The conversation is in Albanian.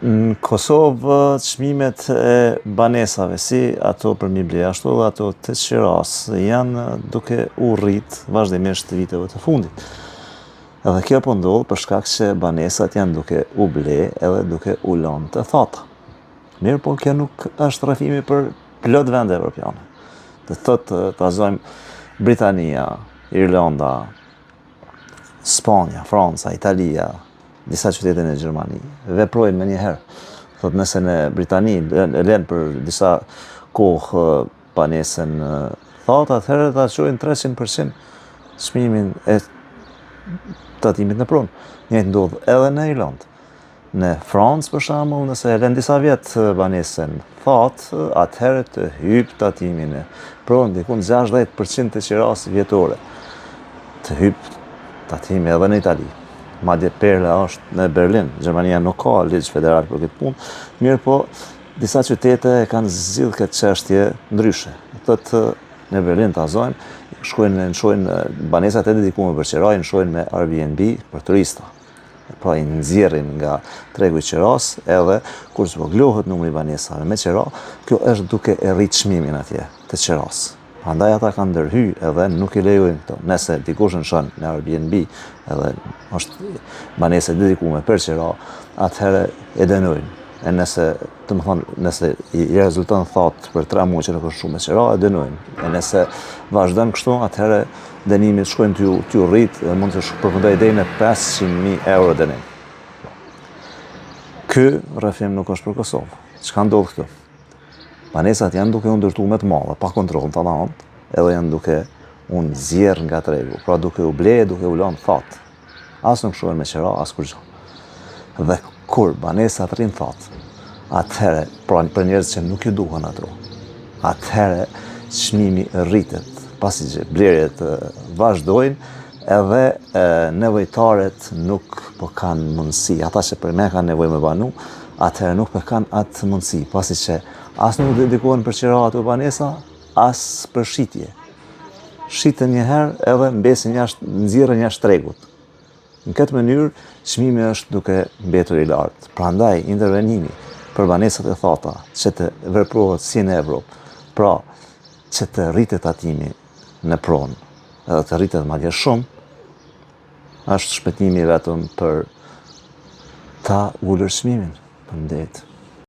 Në Kosovë, çmimet e banesave, si ato për mibli, ashtu dhe ato të qiras, janë duke u rrit vazhdimisht të viteve të fundit. Edhe kjo po ndodh për shkak që banesat janë duke u ble edhe duke u lënë të thata. Mirë, po kjo nuk është rrëfimi për plot vende evropiane. Të thotë ta zojmë Britania, Irlanda, Spanja, Franca, Italia, disa qytete në Gjermani, veprojnë me njëherë. Thot nëse në Britani lënë për disa kohë banesën thatë, atëherë ta çojnë 300% çmimin e tatimit në pronë. Njëjtë ndodh edhe në Irlandë. Në Francë, për shembull, nëse lënë disa vjet banesën thatë, atëherë të hyjë tatimin e pronë diku 60% të qiras vjetore. Të hyjë tatimi edhe në Itali. Madje perla është në Berlin. Gjermania nuk ka ligj federal për këtë punë, mirë po disa qytete e kanë zgjidhur këtë çështje ndryshe. Thotë në Berlin ta zojnë, shkojnë banesat e dedikuara për qiraj, shkojnë me Airbnb për turista. Pra i nxjerrin nga tregu i qiras, edhe kur zvoglohet numri i banesave me qira, kjo është duke e rrit çmimin atje të qiras. Prandaj ata kanë ndërhyj edhe nuk i lejojnë këto. Nëse dikush shon në Airbnb edhe është banesë dedikuar për qira, atëherë e dënojnë. E nëse, nëse i rezulton thatë për 3 muaj që nuk është shumë me qira, e dënojnë. E nëse vazhdon kështu, atëherë dënimit shkojnë t'ju rrit dhe mund të përfundojë deri në 500.000 euro dënim. Ky rrëfim nuk është për Kosovë. Çka ndodh këtu? Banesat janë duke u ndërtuar më të mëdha, pa kontroll të anët, edhe janë duke u nxjerr nga tregu, pra duke u ble, duke u lënë thatë. As nuk shohen me qira, as kurrë. Dhe kur banesat rrin thatë, atëherë, pra për njerëz që nuk ju duhen ato, atëherë çmimi rritet, pasi që blerjet vazhdojnë, edhe nevojtarët nuk po kanë mundësi, ata që për me kanë nevojë me banu, atëherë nuk po kanë atë mundësi, pasi që as nuk dedikohen për qira ato banesa, as për shitje. Shiten njëherë edhe mbesin nxirren jashtë tregut. Në këtë mënyrë, çmimi është duke mbetur i lartë. Prandaj intervenimi për banesat e thata, që të veprohet si në Evropë, pra që të rritet tatimi në pronë, edhe të rritet madje shumë, është shpëtimi vetëm për ta ulur çmimin. Faleminderit.